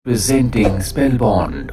Presenting स्पेलबॉन्ड।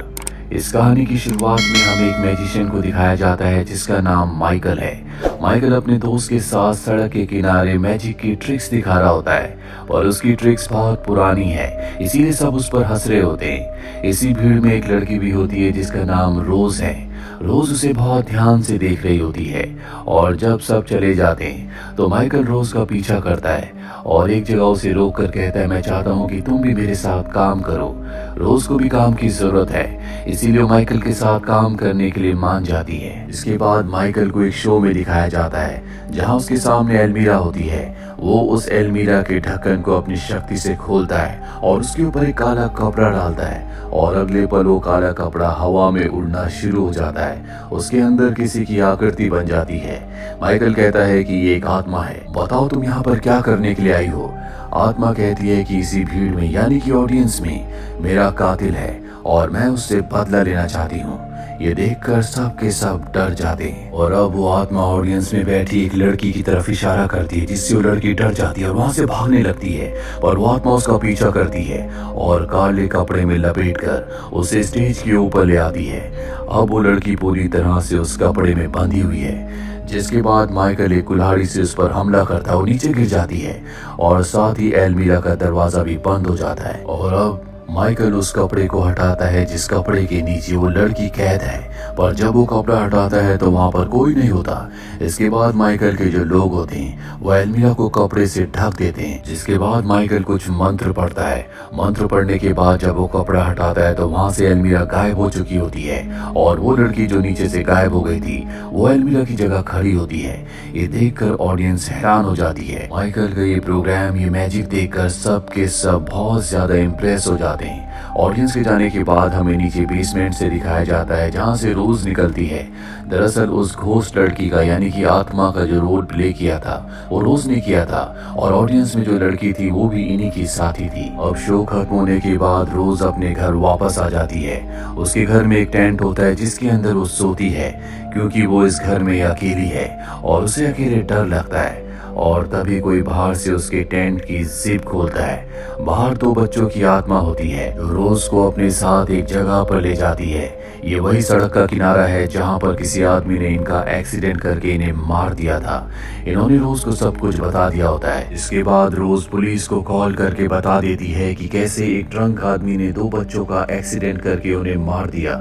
इस कहानी की शुरुआत में हमें एक मैजिशियन को दिखाया जाता है जिसका नाम माइकल है। माइकल अपने दोस्त के साथ सड़क के किनारे मैजिक की ट्रिक्स दिखा रहा होता है, पर उसकी ट्रिक्स बहुत पुरानी है, इसीलिए सब उस पर हंस रहे होते हैं। इसी भीड़ में एक लड़की भी होती है जिसका नाम रोज है। रोज उसे बहुत ध्यान से देख रही होती है और जब सब चले जाते हैं तो माइकल रोज का पीछा करता है और एक जगह उसे रोक कर कहता है, मैं चाहता हूँ कि तुम भी मेरे साथ काम करो। रोज को भी काम की जरूरत है, इसीलिए वो माइकल के साथ काम करने के लिए मान जाती है। इसके बाद माइकल को एक शो में दिखाया जाता है जहाँ उसके सामने अलमीरा होती है। वो उस अलमीरा के ढक्कन को अपनी शक्ति से खोलता है और उसके ऊपर एक काला कपड़ा डालता है और अगले पल वो काला कपड़ा हवा में उड़ना शुरू हो जाता है। उसके अंदर किसी की आकृति बन जाती है। माइकल कहता है कि ये एक आत्मा है, बताओ तुम यहाँ पर क्या करने के लिए आई हो। आत्मा कहती है कि इसी भीड़ में यानी कि ऑडियंस में मेरा कातिल है और मैं उससे बदला लेना चाहती हूँ। ये देखकर सब के सब डर जाते हैं और अब वो आत्मा ऑडियंस में बैठी एक लड़की की तरफ इशारा करती है, जिससे वो लड़की डर जाती है और वहां से भागने लगती है। और वो आत्मा उसका पीछा करती है और काले कपड़े में लपेटकर उसे स्टेज के ऊपर ले आती है। अब वो लड़की पूरी तरह से उस कपड़े में बंधी हुई है, जिसके बाद माइकल एक कुल्हाड़ी से उस पर हमला करता है, वो नीचे गिर जाती है और साथ ही अलमीरा का दरवाजा भी बंद हो जाता है। और अब माइकल उस कपड़े को हटाता है जिस कपड़े के नीचे वो लड़की कैद है, पर जब वो कपड़ा हटाता है तो वहां पर कोई नहीं होता। इसके बाद माइकल के जो लोग होते हैं वो अलमीरा को कपड़े से ढक देते हैं, जिसके बाद माइकल कुछ मंत्र पढ़ता है। मंत्र पढ़ने के बाद जब वो कपड़ा हटाता है तो वहां से अलमीरा गायब हो चुकी होती है और वो लड़की जो नीचे से गायब हो गई थी वो अलमीरा की जगह खड़ी होती है। ये देखकर ऑडियंस हैरान हो जाती है। माइकल का ये प्रोग्राम, ये मैजिक देखकर सब के सब बहुत ज्यादा इम्प्रेस हो जाते हैं। ऑडियंस के जाने के बाद हमें नीचे बेसमेंट से दिखाया जाता है जहां से रोज निकलती है। दरअसल उस घोस्ट लड़की का यानी कि आत्मा का जो रोल प्ले किया था वो रोज ने किया था और ऑडियंस में जो लड़की थी वो भी इन्हीं की साथी थी। अब शो खत्म होने के बाद रोज अपने घर वापस आ जाती है। उसके घर में एक टेंट होता है जिसके अंदर वो सोती है, क्योंकि वो इस घर में अकेली है और उसे अकेले डर लगता है। और तभी कोई बाहर से उसके टेंट की जिप खोलता है। बाहर दो बच्चों की आत्मा होती है जो रोज को अपने साथ एक जगह पर ले जाती है। ये वही सड़क का किनारा है जहाँ पर किसी आदमी ने इनका एक्सीडेंट करके इन्हें मार दिया था। इन्होंने रोज को सब कुछ बता दिया होता है। इसके बाद रोज पुलिस को कॉल करके बता देती है कि कैसे एक ड्रंक आदमी ने दो बच्चों का एक्सीडेंट करके उन्हें मार दिया।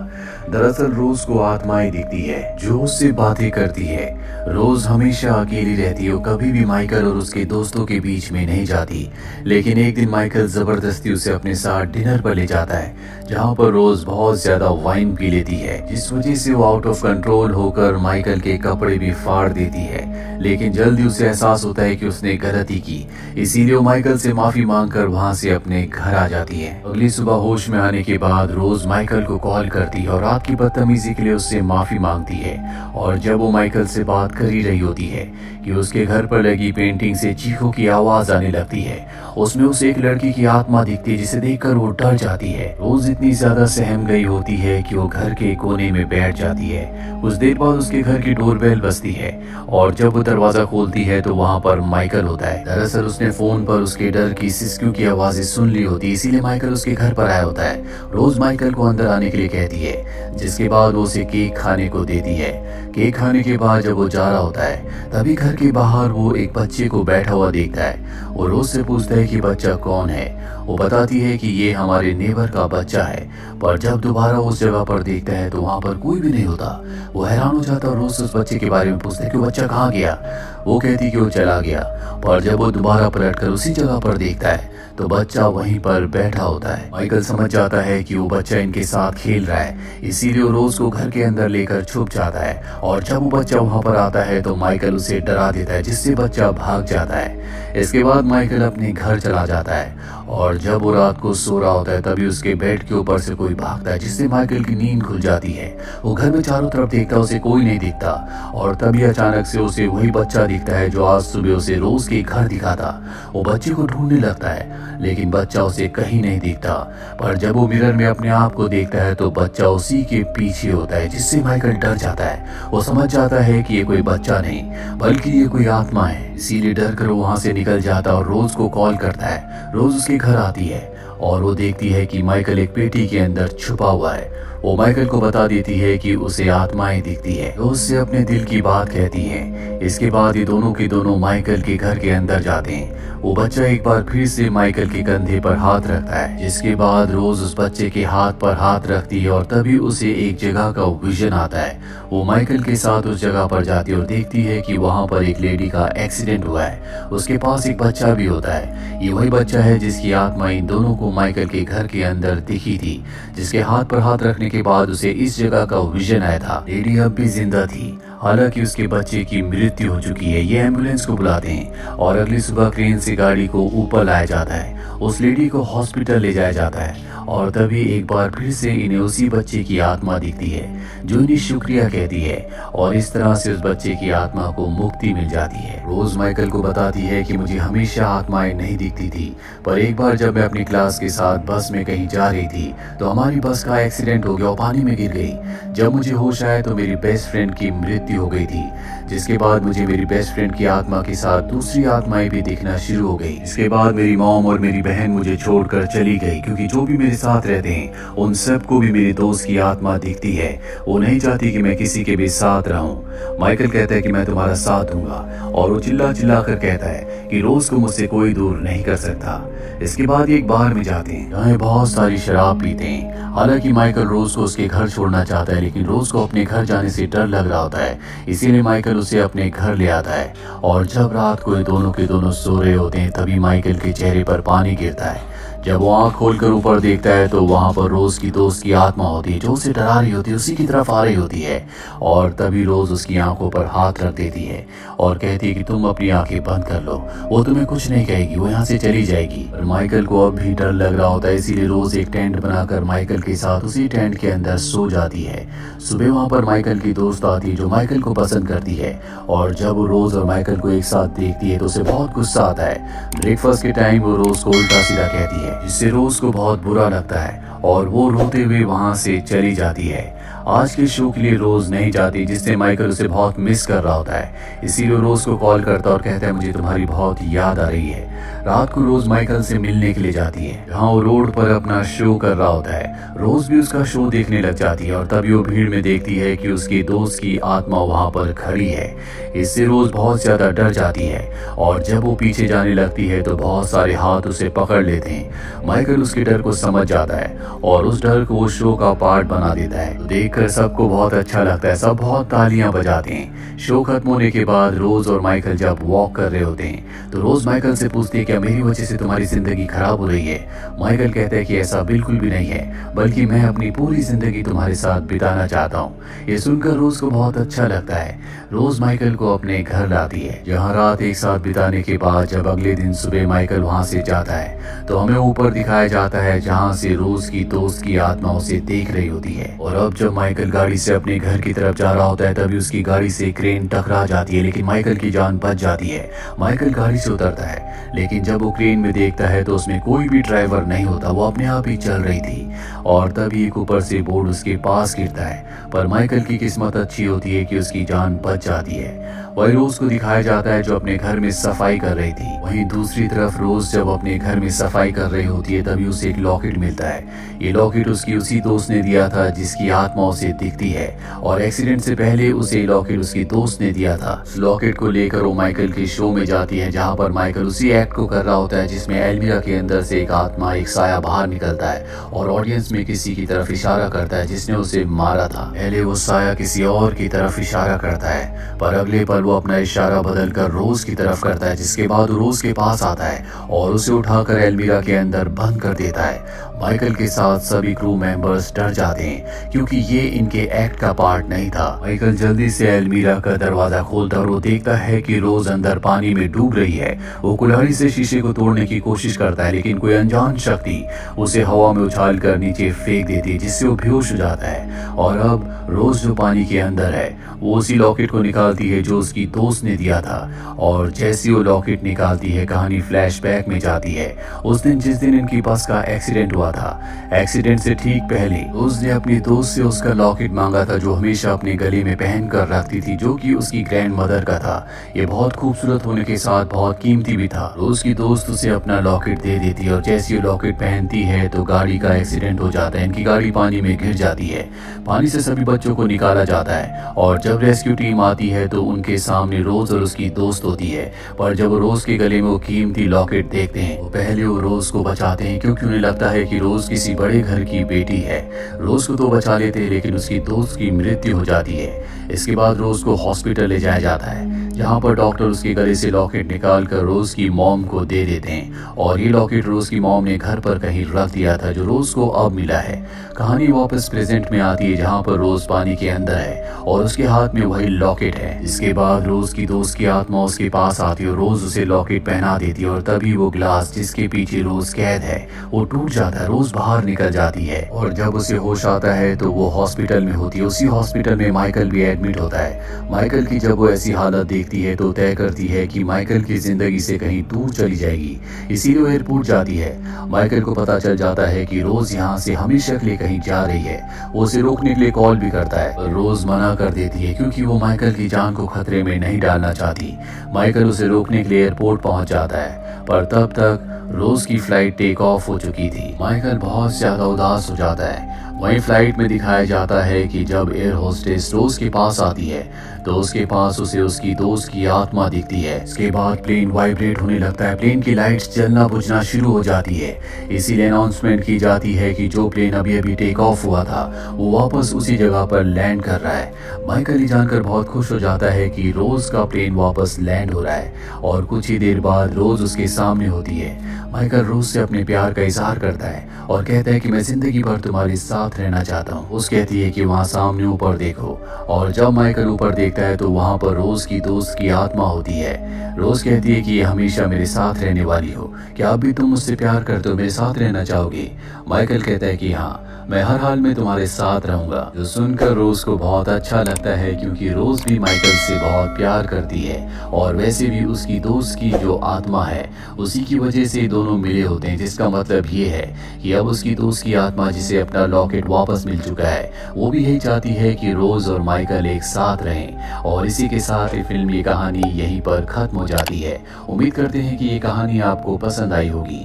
दरअसल रोज को आत्माएं दिखती है जो उससे बातें करती है। रोज हमेशा अकेली रहती है, कभी भी माइकल और उसके दोस्तों के बीच में नहीं जाती। लेकिन एक दिन माइकल जबरदस्ती उसे अपने साथ डिनर पर ले जाता है जहाँ पर रोज बहुत ज्यादा वाइन पी लेती है, जिस वजह से वो आउट ऑफ कंट्रोल होकर माइकल के कपड़े भी फाड़ देती है। लेकिन जल्दी उसे एहसास होता है कि उसने गलती की, इसीलिए वो माइकल से माफी मांगकर वहां से अपने घर आ जाती है। अगली सुबह होश में आने के बाद रोज माइकल को कॉल करती है और रात की बदतमीजी के लिए उससे माफी मांगती है। और जब वो माइकल से बात कर ही रही होती है कि उसके घर पर लगी पेंटिंग से चीखों की आवाज आने लगती है। उसमें उसे एक लड़की की आत्मा दिखती है जिसे देखकर वो डर जाती है। रोज इतनी ज्यादा सहम गई होती है कि वो घर के कोने में बैठ जाती है। कुछ देर बाद उसके घर की डोरबेल बजती है और जब वो दरवाजा खोलती है तो वहाँ पर माइकल होता है। दरअसल उसने फोन पर उसके डर की सिसकियों की आवाजें सुन ली होती है, इसीलिए माइकल उसके घर पर आया होता है। रोज माइकल को अंदर आने के लिए कहती है, जिसके बाद वो उसे केक खाने को देती है। केक खाने के बाद जब वो जा रहा होता है तभी घर के बाहर वो एक बच्चे को बैठा हुआ देखता है। वो रोज से पूछता है कि बच्चा कौन है। वो बताती है कि ये हमारे नेबर का बच्चा है, पर जब दोबारा उस जगह पर देखता है तो वहाँ पर कोई भी नहीं होता। वो हैरान हो जाता है और रोज उस बच्चे के बारे में पूछता है कि वो बच्चा कहाँ गया। वो कहती कि वो चला गया, पर जब वो दोबारा पलटकर उसी जगह पर देखता है तो बच्चा वहीं पर बैठा होता है। माइकल समझ जाता है कि वो बच्चा इनके साथ खेल रहा है, इसीलिए वो रोज को घर के अंदर लेकर छुप जाता है। और जब वो बच्चा वहां पर आता है तो माइकल उसे डरा देता है, जिससे बच्चा भाग जाता है। इसके बाद माइकल अपने घर चला जाता है और जब वो रात को सो रहा होता है तभी उसके बेड के ऊपर से कोई भागता है, जिससे माइकल की नींद खुल जाती है। वो घर में चारों तरफ देखता है, उसे कोई नहीं दिखता और तभी अचानक से उसे वही बच्चा दिखता है जो आज सुबह उसे रोज के घर दिखा था। वो बच्चे को ढूंढने लगता है लेकिन बच्चा उसे कहीं नहीं दिखता, पर जब वो मिरर में अपने आप को देखता है तो बच्चा उसी के पीछे होता है, जिससे माइकल डर जाता है। वो समझ जाता है कि ये कोई बच्चा नहीं बल्कि ये कोई आत्मा है, इसीलिए डर कर वो वहां से निकल जाता और रोज को कॉल करता है। रोज उसके घर आती है और वो देखती है कि माइकल एक पेटी के अंदर छुपा हुआ है। वो माइकल को बता देती है कि उसे आत्माएं दिखती है, तो उससे अपने दिल की बात कहती है। इसके बाद ये दोनों के दोनों माइकल के घर के अंदर जाते हैं। वो बच्चा एक बार फिर से माइकल के कंधे पर हाथ रखता है, जिसके बाद रोज उस बच्चे के हाथ पर हाथ रखती है और तभी उसे एक जगह का विजन आता है। वो माइकल के साथ उस जगह पर जाती है और देखती है कि वहाँ पर एक लेडी का एक्सीडेंट हुआ है। उसके पास एक बच्चा भी होता है। ये वही बच्चा है जिसकी आत्मा इन दोनों को माइकल के घर के अंदर दिखी थी, जिसके हाथ पर हाथ रखने के बाद उसे इस जगह का विजन आया था। लेडी अब भी जिंदा थी, हालांकि उसके बच्चे की मृत्यु हो चुकी है। ये एम्बुलेंस को बुलाते हैं और अगली सुबह क्रेन से गाड़ी को ऊपर लाया जाता है। उस लेडी को हॉस्पिटल ले जाया जाता है और तभी एक बार फिर से इन्हें उसी बच्चे की आत्मा दिखती है, जो इन्हें शुक्रिया कहती है और इस तरह से उस बच्चे की आत्मा को मुक्ति मिल जाती है। रोज माइकल को बताती है कि मुझे हमेशा आत्माएं नहीं दिखती थी, पर एक बार जब मैं अपनी क्लास के साथ बस में कहीं जा रही थी तो हमारी बस का एक्सीडेंट हो गया और पानी में गिर गई। जब मुझे होश आया तो मेरी बेस्ट फ्रेंड की मृत्यु हो गई थी, जिसके बाद मुझे मेरी बेस्ट फ्रेंड की आत्मा के साथ दूसरी आत्माएं भी दिखना शुरू हो गई। इसके बाद मेरी मॉम और मेरी बहन मुझे छोड़कर चली गई, क्योंकि जो भी मेरे साथ रहते हैं उन सबको भी मेरे दोस्त की आत्मा दिखती है। वो नहीं चाहती कि मैं किसी के भी साथ रहूं। माइकल कहता है कि मैं तुम्हारा साथ दूंगा और वो चिल्ला चिल्ला कर कहता है कि रोज को मुझसे कोई दूर नहीं कर सकता। इसके बाद एक बार में जाते हैं जहाँ बहुत सारी शराब पीते हैं। हालांकि माइकल रोज को उसके घर छोड़ना चाहता है, लेकिन रोज को अपने घर जाने से डर लग रहा होता है, इसीलिए माइकल उसे अपने घर ले आता है। और जब रात को ये दोनों के दोनों सो रहे होते हैं तभी माइकल के चेहरे पर पानी गिरता है। जब वो आंख खोलकर ऊपर देखता है तो वहां पर रोज की दोस्त की आत्मा होती है, जो उसे डरा रही होती है, उसी की तरफ आ रही होती है। और तभी रोज उसकी आंखों पर हाथ रख देती है और कहती है कि तुम अपनी आंखें बंद कर लो, वो तुम्हें कुछ नहीं कहेगी, वो यहाँ से चली जाएगी। और माइकल को अब भी डर लग रहा होता है, इसीलिए रोज एक टेंट बनाकर माइकल के साथ उसी टेंट के अंदर सो जाती है। सुबह वहां पर माइकल की दोस्त आती है जो माइकल को पसंद करती है, और जब वो रोज और माइकल को एक साथ देखती है तो उसे बहुत गुस्सा आता है। ब्रेकफास्ट के टाइम वो रोज को उल्टा सीधा कहती है, जिससे रोज को बहुत बुरा लगता है और वो रोते हुए वहां से चली जाती है। आज के शो के लिए रोज नहीं जाती, जिससे माइकल उसे बहुत मिस कर रहा होता है, इसीलिए रोज को कॉल करता और कहता है मुझे तुम्हारी बहुत याद आ रही है। रात को रोज माइकल से मिलने के लिए जाती है, जहाँ वो रोड पर अपना शो कर रहा होता है। रोज भी उसका शो देखने लग जाती है और तभी वो भीड़ में देखती है कि उसके दोस्त की आत्मा वहां पर खड़ी है। इससे रोज बहुत ज्यादा डर जाती है और जब वो पीछे जाने लगती है तो बहुत सारे हाथ उसे पकड़ लेते हैं। माइकल उसके डर को समझ जाता है और उस डर को वो शो का पार्ट बना देता है। तो देखकर सबको बहुत अच्छा लगता है, सब बहुत तालियां बजाते हैं। शो खत्म होने के बाद रोज और माइकल जब वॉक कर रहे होते हैं तो रोज माइकल से पूछती है क्या मेरी वजह से तुम्हारी जिंदगी खराब हो रही है। माइकल कहता है कि ऐसा बिल्कुल भी नहीं है, बल्कि मैं अपनी पूरी जिंदगी तुम्हारे साथ बिताना चाहता हूँ। ये सुनकर रोज को बहुत अच्छा लगता है। रोज माइकल को अपने घर लाती है, जहाँ रात एक साथ बिताने के बाद जब अगले दिन सुबह माइकल वहाँ से जाता है तो हमें ऊपर दिखाया जाता है, जहाँ से रोज की दोस्त की आत्मा उसे देख रही होती है। और अब जब माइकल गाड़ी से अपने घर की तरफ जा रहा होता है तभी उसकी गाड़ी से क्रेन टकरा जाती है, लेकिन माइकल की जान बच जाती है। माइकल गाड़ी से उतरता है, लेकिन जब वो क्रेन में देखता है तो उसमें कोई भी ड्राइवर नहीं होता, वो अपने आप ही चल रही थी। और तभी एक ऊपर से बोर्ड उसके पास गिरता है, पर माइकल की किस्मत अच्छी होती है कि उसकी जान बच जाती है। वही रोज को दिखाया जाता है जो अपने घर में सफाई कर रही थी। वहीं दूसरी तरफ रोज जब अपने घर में सफाई कर रही होती है तभी उसे एक लॉकेट मिलता है। ये लॉकेट उसकी उसी दोस्त ने दिया था जिसकी आत्मा उसे दिखती है, और एक्सीडेंट से पहले उसे लॉकेट उसकी दोस्त ने दिया था। उस लॉकेट को लेकर वो माइकल के शो में जाती है, जहाँ पर माइकल उसी एक्ट को कर रहा होता है जिसमें एल्मीरा के अंदर से एक आत्मा, एक साया बाहर निकलता है और ऑडियंस में किसी की तरफ इशारा करता है जिसने उसे मारा था। पहले वो साया किसी और की तरफ इशारा करता है, पर अगले पल वो अपना इशारा बदलकर रोज की तरफ करता है, जिसके बाद वो रोज के पास आता है और उसे उठाकर एल्मीरा के अंदर बंद कर देता है। माइकल के साथ सभी क्रू मेंबर्स डर जाते हैं क्योंकि ये इनके एक्ट का पार्ट नहीं था। माइकल जल्दी से एल्मीरा का दरवाजा खोलता और वो देखता है कि रोज अंदर पानी में डूब रही है। वो कुल्हाड़ी से शीशे को तोड़ने की कोशिश करता है, लेकिन कोई अनजान शक्ति उसे हवा में उछाल कर नीचे फेंक देती है, जिससे वो बेहोश हो जाता है। और अब रोज जो पानी के अंदर है वो उसी लॉकेट को निकालती है जो उसकी दोस्त ने दिया था, और जैसी वो लॉकेट निकालती है कहानी फ्लैशबैक में जाती है। उस दिन जिस दिन इनकी बस का एक्सीडेंट हुआ था। एक्सीडेंट से ठीक पहले रोज ने अपनी दोस्त से उसका लॉकेट मांगा था जो हमेशा अपने गले में पहन कर रखती थी, जो कि उसकी ग्रैंड मदर का था। ये बहुत खूबसूरत होने के साथ बहुत कीमती भी था। रोज की दोस्त उसे अपना लॉकेट दे देती है और जैसे ये लॉकेट पहनती है तो गाड़ी का एक्सीडेंट हो जाता है। इनकी गाड़ी पानी में गिर जाती है। पानी से सभी बच्चों को निकाला जाता है और जब रेस्क्यू टीम आती है तो उनके सामने रोज और उसकी दोस्त होती है। पर जब वो रोज के गले में वो कीमती लॉकेट देखते हैं वो पहले वो रोज को बचाते हैं, क्योंकि उन्हें लगता है कि रोज किसी बड़े घर की बेटी है। रोज को तो बचा लेते हैं लेकिन उसकी दोस्त की मृत्यु हो जाती है। इसके बाद रोज को हॉस्पिटल ले जाया जाता है, जहाँ पर डॉक्टर उसके गले से लॉकेट निकाल कर रोज की मॉम को दे देते हैं और ये लॉकेट रोज की मॉम ने घर पर कहीं रख दिया था जो रोज को अब मिला है। कहानी वापस प्रेजेंट में आती है जहाँ पर रोज पानी के अंदर है और उसके हाथ में वही लॉकेट है। इसके बाद रोज की दोस्त की आत्मा उसके पास आती है और रोज उसे लॉकेट पहना देती है और तभी वो ग्लास जिसके पीछे रोज कैद है वो टूट जाता है। रोज बाहर निकल जाती है और जब उसे होश आता है तो वो हॉस्पिटल में होती है। उसी हॉस्पिटल में माइकल भी एडमिट होता है। माइकल की जब वो ऐसी हालत देखती है तो तय करती है कि माइकल की जिंदगी से कहीं दूर चली जाएगी, इसीलिए वो एयरपोर्ट जाती है। माइकल को पता चल जाता है कि रोज यहाँ से हमेशा के लिए कहीं जा रही है। वो उसे रोकने के लिए कॉल भी करता है पर रोज मना कर देती है क्योंकि वो माइकल की जान को खतरे में नहीं डालना चाहती। माइकल उसे रोकने के लिए एयरपोर्ट पहुंच जाता है पर तब तक रोज की फ्लाइट टेक ऑफ हो चुकी थी। माइकल बहुत ज्यादा उदास हो जाता है। वहीं फ्लाइट में दिखाया जाता है कि जब एयर होस्टेस रोज के पास आती है तो उसके पास उसे उसकी दोस्त की आत्मा दिखती है। इसके बाद प्लेन वाइब्रेट होने लगता है, प्लेन की लाइट्स जलना बुझना शुरू हो जाती है। इसीलिए अनाउंसमेंट की जाती है कि जो प्लेन अभी अभी टेक ऑफ हुआ था वो वापस उसी जगह पर लैंड कर रहा है। माइकल ये जानकर बहुत खुश हो जाता है कि रोज का प्लेन वापस लैंड हो रहा है और कुछ ही देर बाद रोज उसके सामने होती है। माइकल रोज से अपने प्यार का इजहार करता है और कहता है कि मैं जिंदगी भर तुम्हारे साथ रहना चाहता हूँ। उस कहती है कि वहाँ सामने ऊपर देखो और जब माइकल ऊपर देखता है तो वहाँ पर रोज की दोस्त की आत्मा होती है। रोज कहती है कि ये हमेशा मेरे साथ रहने वाली हो, क्या अब भी तुम मुझसे प्यार करते हो, मेरे साथ रहना चाहोगे? माइकल कहता है कि हाँ, मैं हर हाल में तुम्हारे साथ रहूंगा। जो सुनकर रोज को बहुत अच्छा लगता है क्योंकि रोज भी माइकल से बहुत प्यार करती है और वैसे भी उसकी दोस्त की जो आत्मा है उसी की वजह से दोनों मिले होते हैं, जिसका मतलब ये है कि अब उसकी दोस्त की आत्मा जिसे अपना लॉकेट वापस मिल चुका है वो भी यही चाहती है कि रोज और माइकल एक साथ रहें। और इसी के साथ ये फिल्म, ये कहानी यहीं पर खत्म हो जाती है। उम्मीद करते हैं कि ये कहानी आपको पसंद आई होगी।